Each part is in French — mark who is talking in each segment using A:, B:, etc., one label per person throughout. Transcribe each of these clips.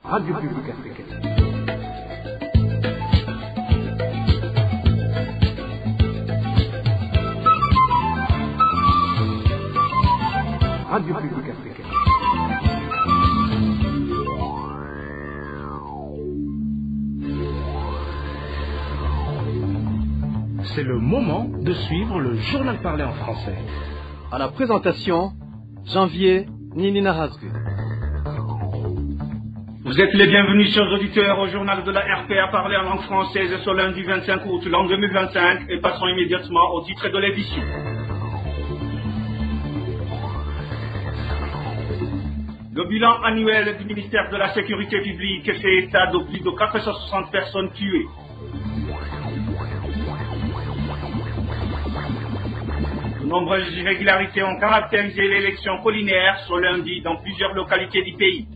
A: Radio Publique Africaine. Radio Publique Africaine. C'est le moment de suivre le journal parlé en français.
B: À la présentation, Janvier Ninina Hazgu.
C: Vous êtes les bienvenus, chers auditeurs, au journal de la RPA parlé en langue française ce lundi 25 août l'an 2025 et passons immédiatement au titre de l'édition. Le bilan annuel du ministère de la Sécurité publique fait état de plus de 460 personnes tuées. De nombreuses irrégularités ont caractérisé l'élection collinaire ce lundi dans plusieurs localités du pays.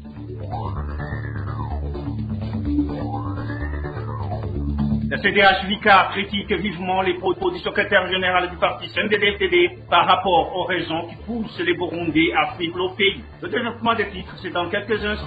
C: La CDH-VICA critique vivement les propos du secrétaire général du parti CNDD-FDD par rapport aux raisons qui poussent les Burundais à fuir le pays. Le développement des titres, c'est dans quelques instants.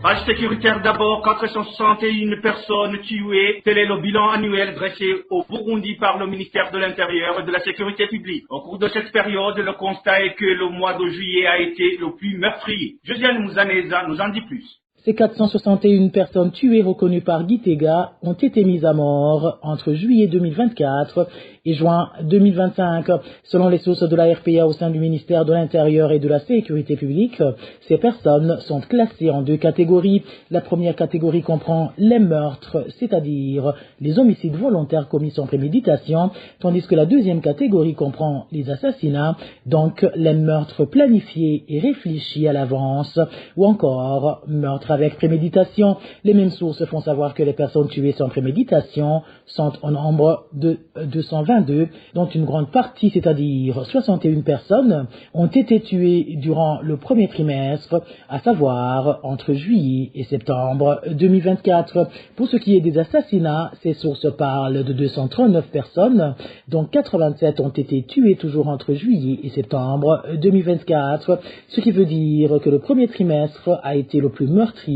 C: Page sécuritaire d'abord, 461 personnes tuées. Tel est le bilan annuel dressé au Burundi par le ministère de l'Intérieur et de la Sécurité publique. Au cours de cette période, le constat est que le mois de juillet a été le plus meurtrier. Josiane Mouzaneza nous en dit plus.
D: Ces 461 personnes tuées reconnues par Gitega ont été mises à mort entre juillet 2024 et juin 2025. Selon les sources de la RPA au sein du ministère de l'Intérieur et de la Sécurité publique, ces personnes sont classées en deux catégories. La première catégorie comprend les meurtres, c'est-à-dire les homicides volontaires commis sans préméditation, tandis que la deuxième catégorie comprend les assassinats, donc les meurtres planifiés et réfléchis à l'avance, ou encore meurtres avec préméditation. Les mêmes sources font savoir que les personnes tuées sans préméditation sont au nombre de 222, dont une grande partie, c'est-à-dire 61 personnes, ont été tuées durant le premier trimestre, à savoir entre juillet et septembre 2024. Pour ce qui est des assassinats, ces sources parlent de 239 personnes, dont 87 ont été tuées toujours entre juillet et septembre 2024, ce qui veut dire que le premier trimestre a été le plus meurtrier,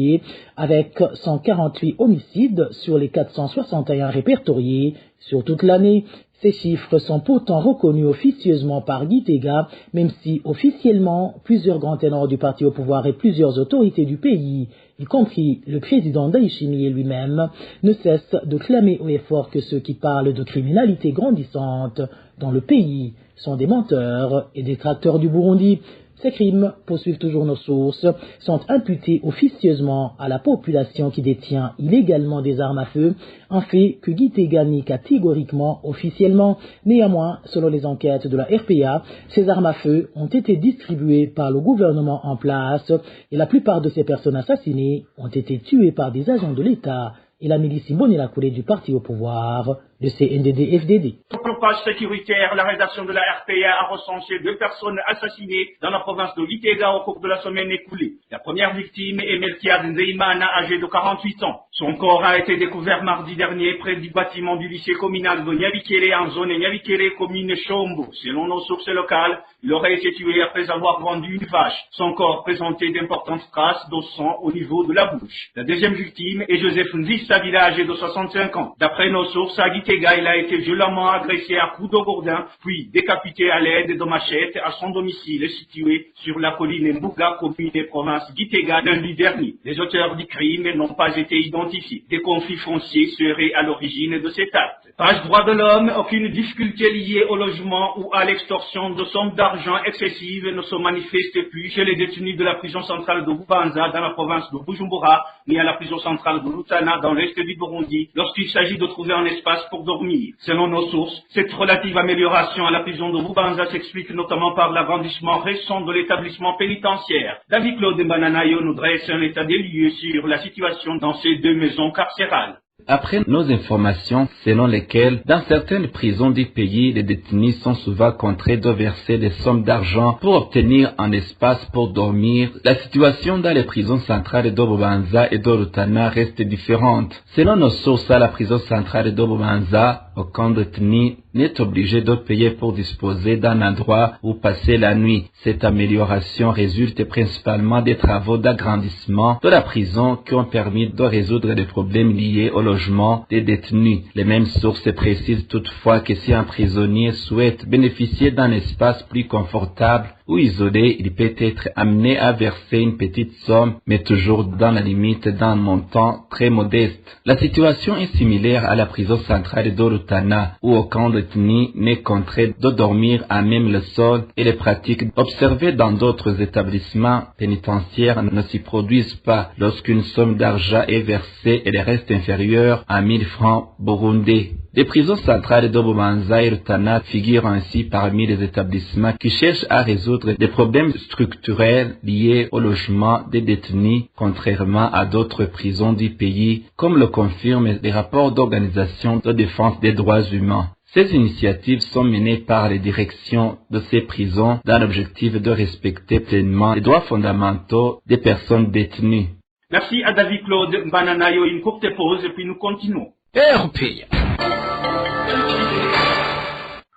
D: avec 148 homicides sur les 461 répertoriés sur toute l'année. Ces chiffres sont pourtant reconnus officieusement par Gitega, même si officiellement plusieurs grands ténors du parti au pouvoir et plusieurs autorités du pays, y compris le président Ndayishimiye lui-même, ne cessent de clamer haut et fort que ceux qui parlent de criminalité grandissante dans le pays sont des menteurs et détracteurs du Burundi. Ces crimes, poursuivent toujours nos sources, sont imputés officieusement à la population qui détient illégalement des armes à feu, un fait que Gitega nie catégoriquement officiellement. Néanmoins, selon les enquêtes de la RPA, ces armes à feu ont été distribuées par le gouvernement en place et la plupart de ces personnes assassinées ont été tuées par des agents de l'État et la milice Imbonerakure du parti au pouvoir, le CNDD-FDD.
C: Pour le page sécuritaire, la rédaction de la RPA a recensé 2 personnes assassinées dans la province de Gitega au cours de la semaine écoulée. La première victime est Melchiad Nzeimana, âgé de 48 ans. Son corps a été découvert mardi dernier près du bâtiment du lycée communal de Nyabikere en zone Nyabikere, commune Chombo. Selon nos sources locales, il aurait été tué après avoir vendu une vache. Son corps présentait d'importantes traces de sang au niveau de la bouche. La deuxième victime est Joseph Nzissavila, âgé de 65 ans. D'après nos sources, à Gitega, il a été violemment agressé à coups de gourdin, puis décapité à l'aide de machettes à son domicile situé sur la colline Mbuga, commune des provinces Gitega, lundi dernier. Les auteurs du crime n'ont pas été identifiés. Des conflits fonciers seraient à l'origine de cet acte. Page droits de l'homme, aucune difficulté liée au logement ou à l'extorsion de sommes d'argent excessives ne se manifeste plus chez les détenus de la prison centrale de Bubanza dans la province de Bujumbura, ni à la prison centrale de Rutana dans l'est du Burundi, lorsqu'il s'agit de trouver un espace pour dormir. Selon nos sources, cette relative amélioration à la prison de Bubanza s'explique notamment par l'agrandissement récent de l'établissement pénitentiaire. David Claude Bananayo nous dresse un état des lieux sur la situation dans ces 2 maisons carcérales.
E: Après nos informations selon lesquelles, dans certaines prisons du pays, les détenus sont souvent contraints de verser des sommes d'argent pour obtenir un espace pour dormir, la situation dans les prisons centrales de Bubanza et de Rutana reste différente. Selon nos sources à la prison centrale de Bubanza, aucun détenu n'est obligé de payer pour disposer d'un endroit où passer la nuit. Cette amélioration résulte principalement des travaux d'agrandissement de la prison qui ont permis de résoudre les problèmes liés au logement des détenus. Les mêmes sources précisent toutefois que si un prisonnier souhaite bénéficier d'un espace plus confortable ou isolé, il peut être amené à verser une petite somme, mais toujours dans la limite d'un montant très modeste. La situation est similaire à la prison centrale d'Orutana, où aucun détenu n'est contraint de dormir à même le sol et les pratiques observées dans d'autres établissements pénitentiaires ne s'y produisent pas lorsqu'une somme d'argent est versée et le reste inférieur à 1000 francs burundais. Les prisons centrales de Bubanza et Rutana figurent ainsi parmi les établissements qui cherchent à résoudre des problèmes structurels liés au logement des détenus, contrairement à d'autres prisons du pays, comme le confirment les rapports d'organisation de défense des droits humains. Ces initiatives sont menées par les directions de ces prisons dans l'objectif de respecter pleinement les droits fondamentaux des personnes détenues.
C: Merci à David Claude Bananayo. Une courte pause et puis nous continuons.
A: RPA.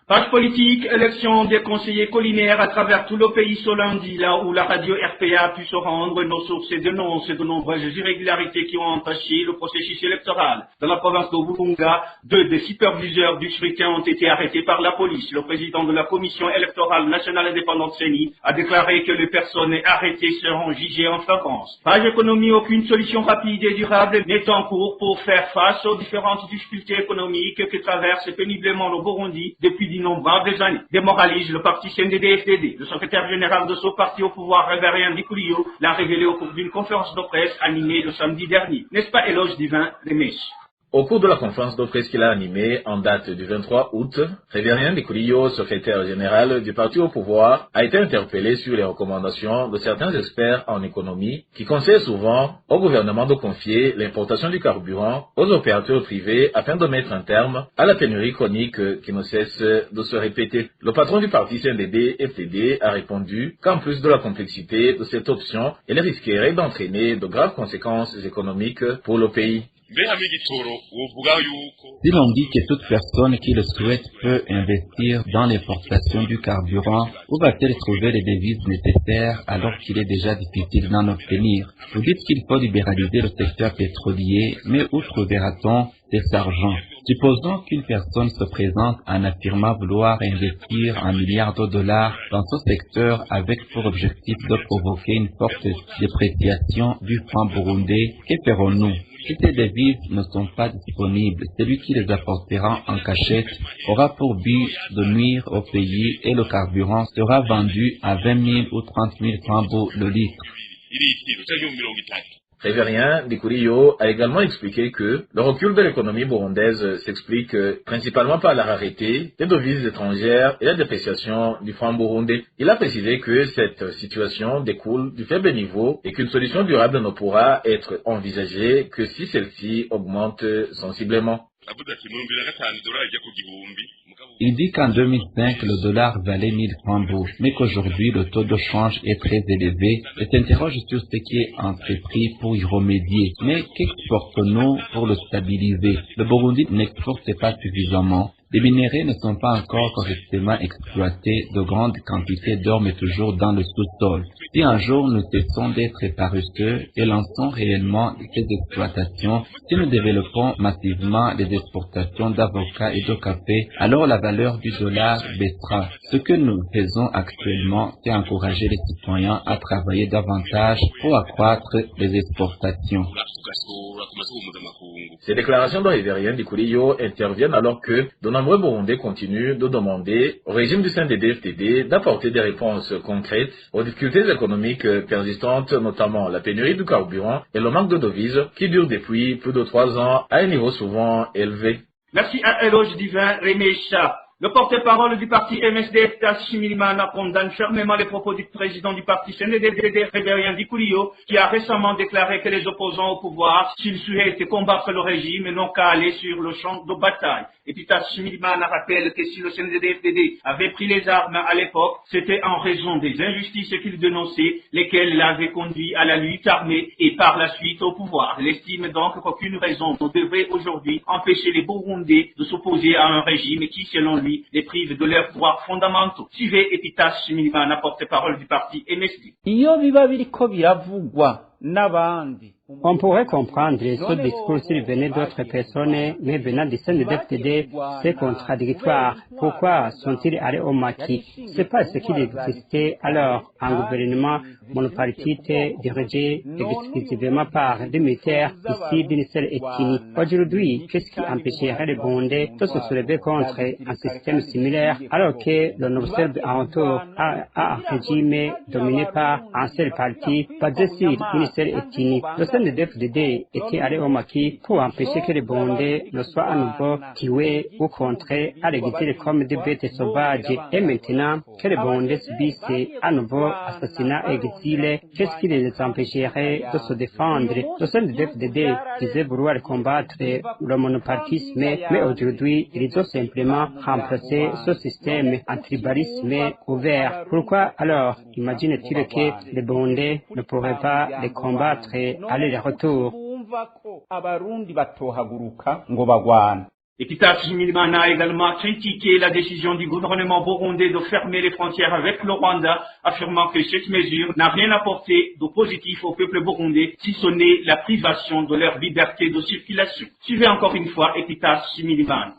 C: Page politique, élection des conseillers collinaires à travers tout le pays ce lundi, là où la radio RPA a pu se rendre. Nos sources dénoncent de nombreuses irrégularités qui ont entaché le processus électoral. Dans la province de Burunga, 2 des superviseurs du scrutin ont été arrêtés par la police. Le président de la commission électorale nationale indépendante CENI a déclaré que les personnes arrêtées seront jugées en flagrance. Page économie, aucune solution rapide et durable n'est en cours pour faire face aux différentes difficultés économiques que traverse péniblement le Burundi depuis d'innombrables années. Démoralise le parti CNDD-FDD. Le secrétaire général de ce parti au pouvoir, Révérien Ndikuliyo, l'a révélé au cours d'une conférence de presse animée le samedi dernier. N'est-ce pas, Éloge Divin Remesh?
F: Au cours de la conférence de presse qu'il a animée en date du 23 août, Révérien Ndikuliyo, secrétaire général du parti au pouvoir, a été interpellé sur les recommandations de certains experts en économie qui conseillent souvent au gouvernement de confier l'importation du carburant aux opérateurs privés afin de mettre un terme à la pénurie chronique qui ne cesse de se répéter. Le patron du parti CNDD-FDD a répondu qu'en plus de la complexité de cette option, elle risquerait d'entraîner de graves conséquences économiques pour le pays.
E: Si l'on dit que toute personne qui le souhaite peut investir dans l'importation du carburant, où va-t-elle trouver les devises nécessaires alors qu'il est déjà difficile d'en obtenir? Vous dites qu'il faut libéraliser le secteur pétrolier, mais où trouvera-t-on cet argent? Supposons qu'une personne se présente en affirmant vouloir investir $1 milliard dans ce secteur avec pour objectif de provoquer une forte dépréciation du franc burundais. Que ferons-nous? Si ces devises ne sont pas disponibles, celui qui les apportera en cachette aura pour but de nuire au pays et le carburant sera vendu à 20 000 ou 30 000 francs le litre.
F: Révérien Ndikuliyo a également expliqué que le recul de l'économie burundaise s'explique principalement par la rareté des devises étrangères et la dépréciation du franc burundais. Il a précisé que cette situation découle du faible niveau et qu'une solution durable ne pourra être envisagée que si celle-ci augmente sensiblement.
E: Il dit qu'en 2005, le dollar valait 1000 francs, mais qu'aujourd'hui, le taux de change est très élevé et s'interroge sur ce qui est entrepris pour y remédier. Mais qu'exportons-nous pour le stabiliser? Le Burundi n'exporte pas suffisamment. Les minéraux ne sont pas encore correctement exploités, de grandes quantités dorment toujours dans le sous-sol. Si un jour nous cessons d'être paresseux et lançons réellement ces exploitations, si nous développons massivement les exportations d'avocats et de café, alors la valeur du dollar baissera. Ce que nous faisons actuellement, c'est encourager les citoyens à travailler davantage pour accroître les exportations.
F: Ces déclarations de Révérien Ndikuliyo interviennent alors que de nombreux Burundais continuent de demander au régime du CNDD-FDD d'apporter des réponses concrètes aux difficultés économiques persistantes, notamment la pénurie du carburant et le manque de devises qui dure depuis plus de 3 ans à un niveau souvent élevé.
C: Merci à Éloge Divin Remecha. Le porte-parole du parti MSD, Epitas Shimirimana, condamne fermement les propos du président du parti CNDD, Révérien Dikoulio, qui a récemment déclaré que les opposants au pouvoir, s'ils souhaitent combattre le régime, n'ont qu'à aller sur le champ de bataille. Epitas Shimirimana rappelle que si le CNDD avait pris les armes à l'époque, c'était en raison des injustices qu'il dénonçait, lesquelles l'avaient conduit à la lutte armée et par la suite au pouvoir. Il estime donc qu'aucune raison ne devrait aujourd'hui empêcher les Burundais de s'opposer à un régime qui, selon lui, les prive de leurs droits fondamentaux. Suivez Epitas Shimirimana, porte-parole du parti MSD.
G: On pourrait comprendre ce discours s'il venait d'autres personnes, mais venant du CNDD-FDD, c'est contradictoire. Pourquoi sont-ils allés au maquis? C'est pas ce qu'il existait alors un gouvernement monopartite dirigé exclusivement par des militaires ici d'une seule ethnie. Aujourd'hui, qu'est-ce qui empêcherait les Burundais de se soulever contre un système similaire alors que l'on observe autour un régime dominé par un seul parti basé sur une seule ethnie? Le CNDD-FDD était allé au maquis pour empêcher que les Burundais ne soient à nouveau tués ou contrés à l'exil comme des bêtes sauvages. Et maintenant que les Burundais subissent à nouveau assassinats et exilés, qu'est-ce qui les empêcherait de se défendre? Le CNDD-FDD disait vouloir combattre le monopartisme, mais aujourd'hui, ils ont simplement remplacé ce système en tribalisme ouvert. Pourquoi alors imagine-t-il que les Burundais ne pourraient pas les combattre à aller-retour?
C: Epitas Shimirimana a également critiqué la décision du gouvernement burundais de fermer les frontières avec le Rwanda, affirmant que cette mesure n'a rien apporté de positif au peuple burundais, si ce n'est la privation de leur liberté de circulation. Suivez encore une fois Epitas Shimirimana.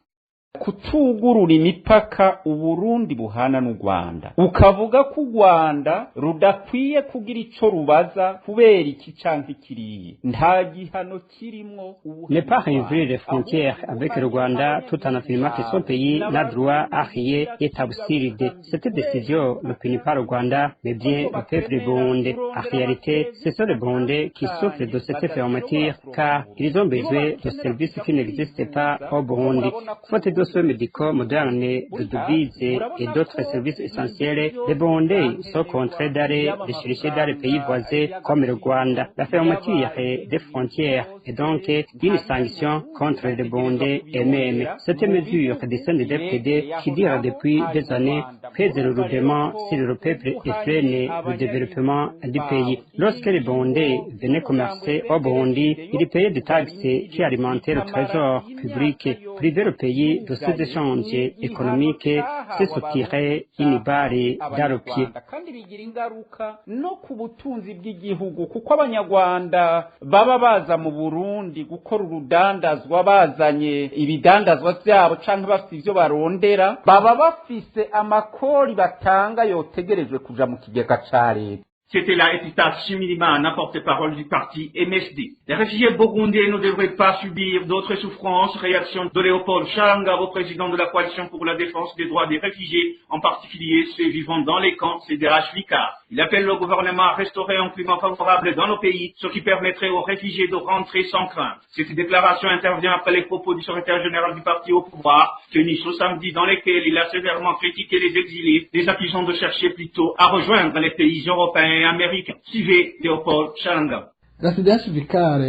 H: kutugurura imipaka Uburundi buhana n'u Rwanda ukavuga ko u Rwanda rudakwiye kugira ico rubaza kubera iki canke kiriye nta gihano kirimwo.
G: Ne pas réouvrir les frontières avec le Rwanda tout en affirmant que son pays n'a droit à rien est absurde. Cette décision ne punit pas le Rwanda mais bien le peuple burundais. En réalité, ce sont les Burundais qui souffrent de cette fermeture car ils ont besoin de services qui n'existent pas au Burundi. Faute de soins médicaux modernes, de devises et d'autres services essentiels, les Burundais sont contraints d'aller les chercher dans les pays voisins comme le Rwanda. La fermeture des frontières est donc une sanction contre les Burundais eux-mêmes. Cette mesure du CNDD-FDD qui dure depuis des années pèse lourdement sur le peuple et freine le développement du pays. Lorsque les Burundais venaient commercer au Burundi, ils payaient des taxes qui alimentaient le trésor public. Priver le pays de ces échanges économiques, c'est se tirer une balle dans le pied.
H: Kandi bigira ingaruka no ku butunzi bw'igihugu kuko abanyarwanda baba baza mu Burundi gukora urudandazwa bazanye ibidandazwa byabo canke bafite ivyo barondera baba bafise amakori batanga yotegerejwe kuja mu kigega ca leta.
C: C'était la Epitas Shimirimana, porte-parole du parti MSD. Les réfugiés burundais ne devraient pas subir d'autres souffrances. Réaction de Léopold Shalangabo, président de la coalition pour la défense des droits des réfugiés, en particulier ceux vivant dans les camps CDH-Vicar. Il appelle le gouvernement à restaurer un climat favorable dans nos pays, ce qui permettrait aux réfugiés de rentrer sans crainte. Cette déclaration intervient après les propos du secrétaire général du parti au pouvoir, tenu ce samedi, dans lesquels il a sévèrement critiqué les exilés, les accusant de chercher plutôt à rejoindre les pays européens et américains. Suivez Léopold Shalangabo.
I: La CDH-Vicar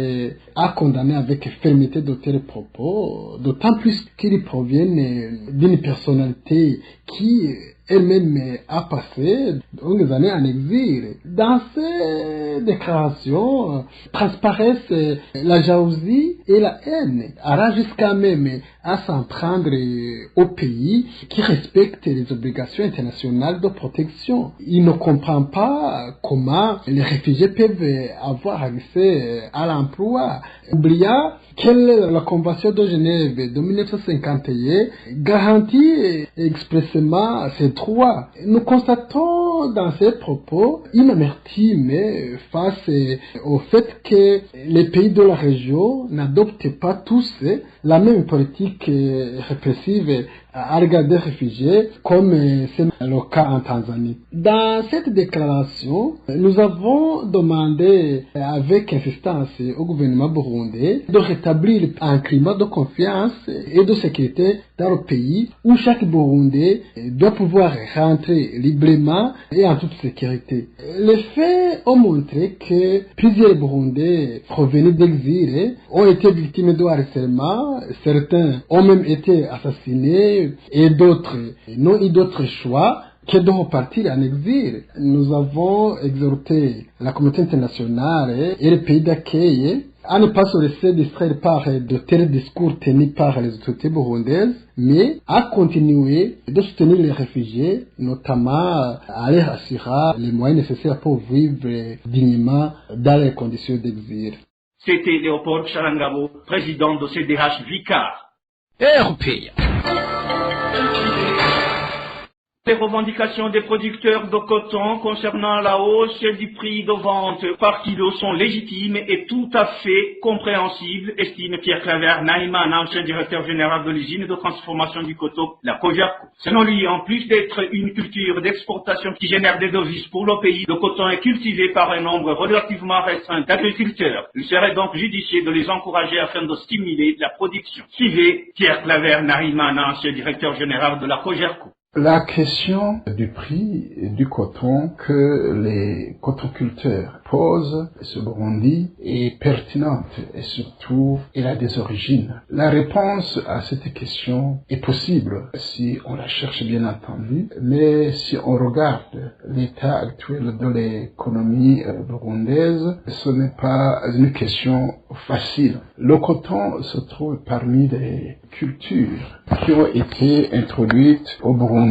I: a condamné avec fermeté de tels propos, d'autant plus qu'ils proviennent d'une personnalité qui elle-même a passé longues années en exil. Dans ces déclarations transparaissent la jalousie et la haine, allant jusqu'à même à s'en prendre au pays qui respecte les obligations internationales de protection. Il ne comprend pas comment les réfugiés peuvent avoir accès à l'emploi, oubliant que la Convention de Genève de 1951 garantit expressément ces droits. Nous constatons dans ces propos une amertume face au fait que les pays de la région n'adoptent pas tous la même politique répressive à regarder les réfugiés comme c'est le cas en Tanzanie. Dans cette déclaration, nous avons demandé avec insistance au gouvernement burundais de rétablir un climat de confiance et de sécurité dans le pays où chaque Burundais doit pouvoir rentrer librement et en toute sécurité. Les faits ont montré que plusieurs Burundais provenus d'exil ont été victimes de harcèlement, certains ont même été assassinés et d'autres n'ont eu d'autre choix que de repartir en exil. Nous avons exhorté la communauté internationale et les pays d'accueil à ne pas se laisser distraire par de tels discours tenus par les autorités burundaises, mais à continuer de soutenir les réfugiés, notamment à leur assurer les moyens nécessaires pour vivre dignement dans les conditions d'exil.
C: C'était Léopold Charangabo, président de CDH Vicar.
A: RPA.
C: Les revendications des producteurs de coton concernant la hausse du prix de vente par kilo sont légitimes et tout à fait compréhensibles, estime Pierre Claver Naïman, ancien directeur général de l'usine de transformation du coton, la Cogerco. Selon lui, en plus d'être une culture d'exportation qui génère des devises pour le pays, le coton est cultivé par un nombre relativement restreint d'agriculteurs. Il serait donc judicieux de les encourager afin de stimuler la production. Suivez Pierre Claver Naïman, ancien directeur général de la Cogerco.
J: La question du prix du coton que les cotonculteurs posent ce Burundi est pertinente et surtout elle a des origines. La réponse à cette question est possible si on la cherche bien entendu, mais si on regarde l'état actuel de l'économie burundaise, ce n'est pas une question facile. Le coton se trouve parmi les cultures qui ont été introduites au Burundi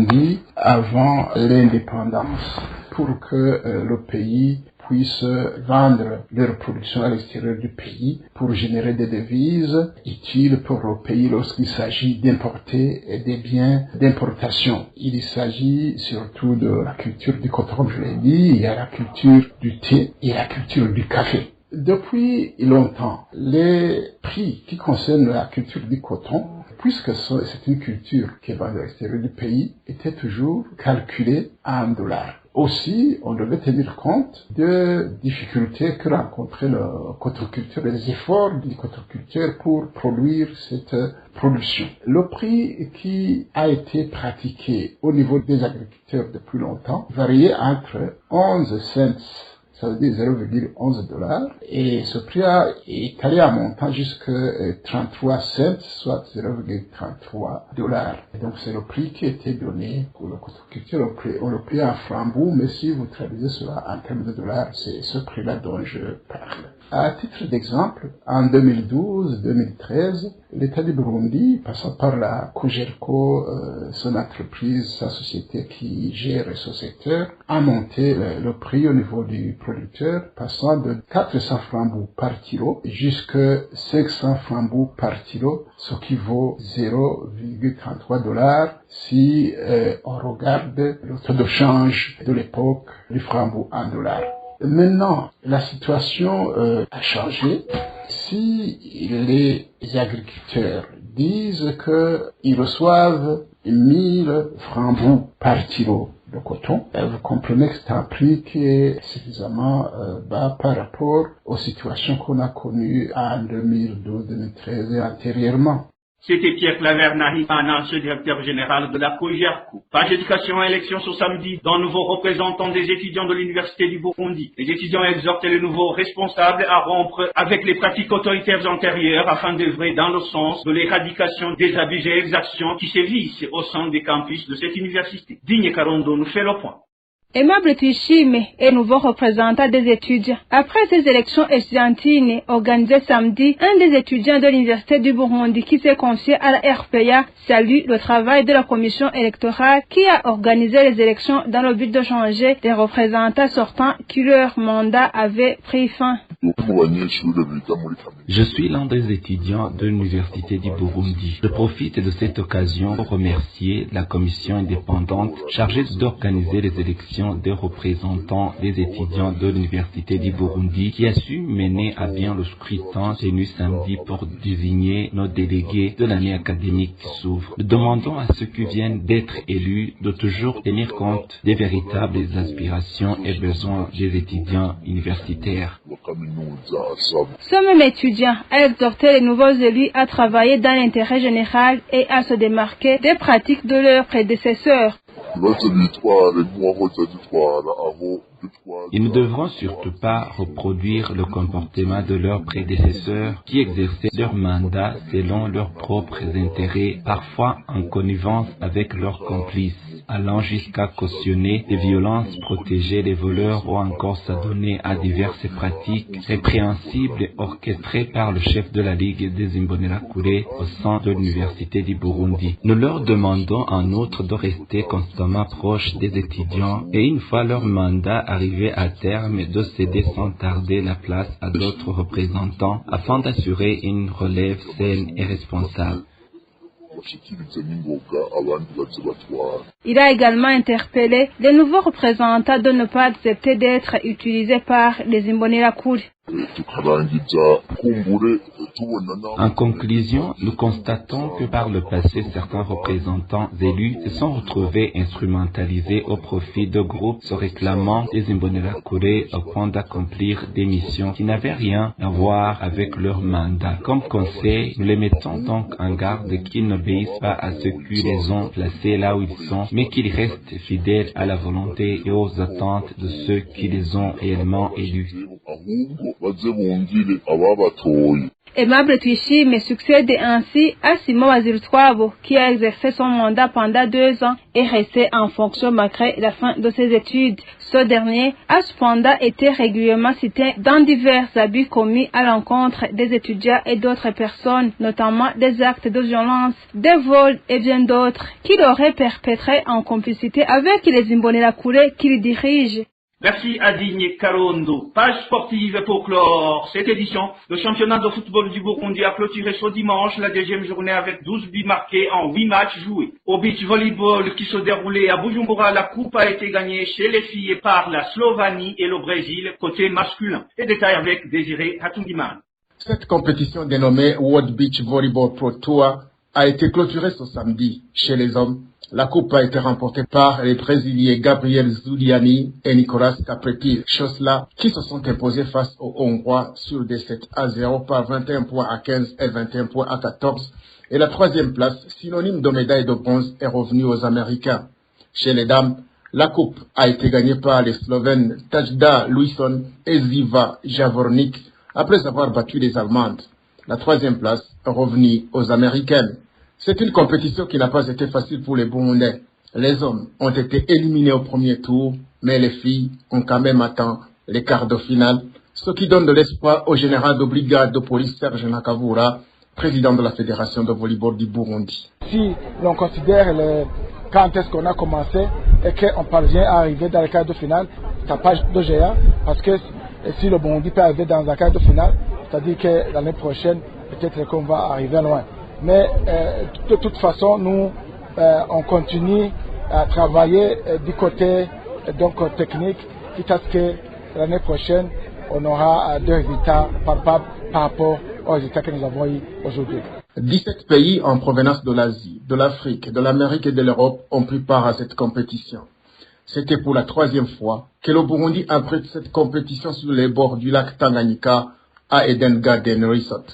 J: avant l'indépendance pour que le pays puisse vendre leur production à l'extérieur du pays pour générer des devises utiles pour le pays lorsqu'il s'agit d'importer des biens d'importation. Il s'agit surtout de la culture du coton, comme je l'ai dit, il y a la culture du thé et la culture du café. Depuis longtemps, les prix qui concernent la culture du coton, puisque c'est une culture qui est vendue à l'extérieur du pays, étaient toujours calculés en dollars. Aussi, on devait tenir compte des difficultés que rencontrait le cotonculteur, les efforts du cotonculteur pour produire cette production. Le prix qui a été pratiqué au niveau des agriculteurs depuis longtemps variait entre 11 cents, ça veut dire 0,11 $, et ce prix est allé en montant jusqu'à 33 cents, soit 0,33 $. Et donc c'est le prix qui a été donné pour le cotonculteur. On le paye en framboux, mais si vous traduisez cela en termes de dollars, c'est ce prix-là dont je parle. À titre d'exemple, en 2012-2013, l'État du Burundi, passant par la Cogerco, son entreprise, sa société qui gère ce secteur, a monté le prix au niveau du producteur, passant de 400 framboux par kilo jusqu'à 500 framboux par kilo, ce qui vaut 0,33 $ si on regarde le taux de change de l'époque du framboux en dollars. Maintenant, la situation a changé. Si les agriculteurs disent qu'ils reçoivent 1000 framboux par kilo de coton, vous comprenez que c'est un prix qui est suffisamment bas par rapport aux situations qu'on a connues en 2012, 2013 et antérieurement.
C: C'était Pierre Claver Naïman, ancien directeur général de la Cogerco. Page éducation et élection ce samedi, d'un nouveau représentant des étudiants de l'Université du Burundi. Les étudiants exhortent les nouveaux responsables à rompre avec les pratiques autoritaires antérieures afin d'œuvrer dans le sens de l'éradication des abus et exactions qui sévissent au sein des campus de cette université. Digne Karondo nous fait le point.
K: Aimable Tuyishime est nouveau représentant des étudiants. Après ces élections étudiantines organisées samedi, un des étudiants de l'Université du Burundi qui s'est confié à la RPA salue le travail de la commission électorale qui a organisé les élections dans le but de changer les représentants sortants qui leur mandat avait pris fin.
E: Je suis l'un des étudiants de l'Université du Burundi. Je profite de cette occasion pour remercier la commission indépendante chargée d'organiser les élections des représentants des étudiants de l'Université du Burundi qui a su mener à bien le scrutin tenu samedi pour désigner nos délégués de l'année académique qui s'ouvre. Nous demandons à ceux qui viennent d'être élus de toujours tenir compte des véritables aspirations et besoins des étudiants universitaires.
K: Ce même étudiant a exhorté les nouveaux élus à travailler dans l'intérêt général et à se démarquer des pratiques de leurs prédécesseurs.
E: Ils ne devront surtout pas reproduire le comportement de leurs prédécesseurs qui exerçaient leur mandat selon leurs propres intérêts, parfois en connivence avec leurs complices, allant jusqu'à cautionner des violences, protéger les voleurs ou encore s'adonner à diverses pratiques répréhensibles et orchestrées par le chef de la Ligue des Imbonerakure au sein de l'Université du Burundi. Nous leur demandons en outre de rester constamment proches des étudiants et une fois leur mandat arrivé à terme de céder sans tarder la place à d'autres représentants afin d'assurer une relève saine et responsable.
K: Il a également interpellé les nouveaux représentants de ne pas accepter d'être utilisés par les Imbonerakure.
E: En conclusion, nous constatons que par le passé, certains représentants élus se sont retrouvés instrumentalisés au profit de groupes se réclamant des Imbonerakure au point d'accomplir des missions qui n'avaient rien à voir avec leur mandat. Comme conseil, nous les mettons donc en garde qu'ils n'obéissent pas à ceux qui les ont placés là où ils sont, mais qu'ils restent fidèles à la volonté et aux attentes de ceux qui les ont réellement élus.
K: Aimable Twishime succède ainsi à Simon Wazirutwabo qui a exercé son mandat pendant 2 ans et resté en fonction malgré la fin de ses études. Ce dernier a cependant été régulièrement cité dans divers abus commis à l'encontre des étudiants et d'autres personnes, notamment des actes de violence, des vols et bien d'autres qu'il aurait perpétrés en complicité avec les Imbonerakure qu'il dirige.
C: Merci Adigne Karondo. Page sportive pour clore cette édition. Le championnat de football du Burundi a clôturé ce dimanche la 2e journée avec 12 buts marqués en 8 matchs joués. Au beach volleyball qui se déroulait à Bujumbura, la coupe a été gagnée chez les filles par la Slovanie et le Brésil côté masculin. Les détails avec Désiré Hatungiman.
L: Cette compétition dénommée World Beach Volleyball Pro Tour a été clôturée ce samedi chez les hommes. La coupe a été remportée par les Brésiliens Gabriel Zuliani et Nicolas Caprepil-Chosla qui se sont imposés face aux Hongrois sur des 7-0 par 21 points à 15 et 21 points à 14. Et la 3e place, synonyme de médaille de bronze, est revenue aux Américains. Chez les dames, la coupe a été gagnée par les Slovènes Tajda Luison et Ziva Javornik après avoir battu les Allemandes. La 3e place est revenue aux Américaines. C'est une compétition qui n'a pas été facile pour les Burundais. Les hommes ont été éliminés au premier tour, mais les filles ont quand même atteint les quarts de finale, ce qui donne de l'espoir au général de brigade de police Serge Nakavura, président de la Fédération de volleyball du Burundi.
M: Si l'on considère quand est-ce qu'on a commencé et qu'on parvient à arriver dans les quarts de finale, ça passe de géant, parce que si le Burundi peut arriver dans un quart de finale, c'est-à-dire que l'année prochaine, peut-être qu'on va arriver loin. Mais de toute façon, nous, on continue à travailler du côté technique, quitte à ce que l'année prochaine, on aura des résultats palpables par rapport aux résultats que nous avons eu aujourd'hui.
L: 17 pays en provenance de l'Asie, de l'Afrique, de l'Amérique et de l'Europe ont pris part à cette compétition. C'était pour la 3e fois que le Burundi abrite cette compétition sur les bords du lac Tanganyika à Eden Garden Resort.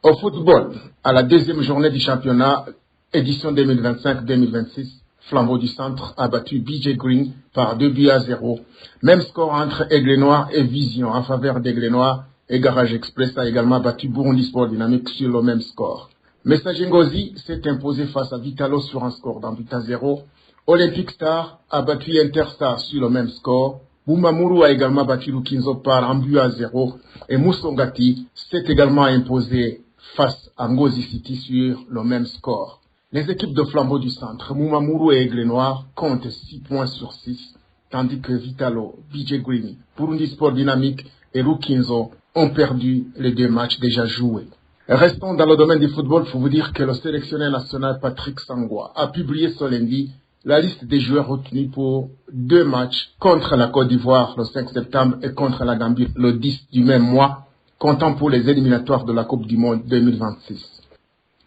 L: Au football, à la 2e journée du championnat, édition 2025-2026, Flambeau du Centre a battu BJ Green par 2-0. Même score entre Aigle Noir et Vision en faveur d'Aigle Noir et Garage Express a également battu Burundi Sport Dynamique sur le même score. Messager Ngozi s'est imposé face à Vitalo sur un score d'1-0. Olympic Star a battu Interstar sur le même score. Bumamuru a également battu Lukinzo par 1-0 et Moussongati s'est également imposé face à Ngozi City sur le même score. Les équipes de Flambeau du Centre, Bumamuru et Aigle Noir comptent 6 points sur 6, tandis que Vitalo, BJ Green, Burundi Sport Dynamique et Lukinzo ont perdu les 2 matchs déjà joués. Restons dans le domaine du football pour vous dire que le sélectionneur national Patrick Sangwa a publié ce lundi la liste des joueurs retenus pour 2 matchs contre la Côte d'Ivoire le 5 septembre et contre la Gambie le 10 du même mois, comptant pour les éliminatoires de la Coupe du Monde 2026.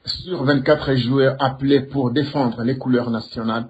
L: Sur 24 joueurs appelés pour défendre les couleurs nationales,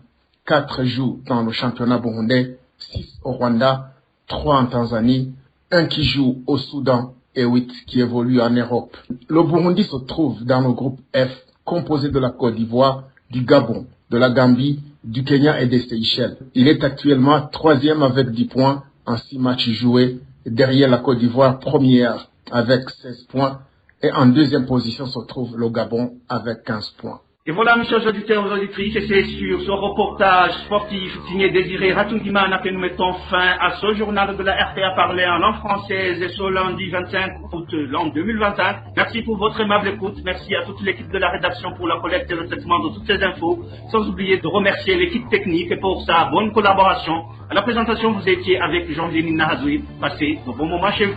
L: 4 jouent dans le championnat burundais, 6 au Rwanda, 3 en Tanzanie, 1 qui joue au Soudan et 8 qui évoluent en Europe. Le Burundi se trouve dans le groupe F, composé de la Côte d'Ivoire, du Gabon, de la Gambie, du Kenya et des Seychelles. Il est actuellement 3e avec 10 points en 6 matchs joués, derrière la Côte d'Ivoire première avec 16 points, et en 2e position se trouve le Gabon avec 15 points.
C: Et voilà, mes chers auditeurs et auditrices, et c'est sur ce reportage sportif signé Désiré Ratungimana que nous mettons fin à ce journal de la RPA parlé en langue française et ce lundi 25 août l'an 2025. Merci pour votre aimable écoute. Merci à toute l'équipe de la rédaction pour la collecte et le traitement de toutes ces infos. Sans oublier de remercier l'équipe technique pour sa bonne collaboration. À la présentation, vous étiez avec Jean-Denis Nahazoui. Passez de bons moments chez vous.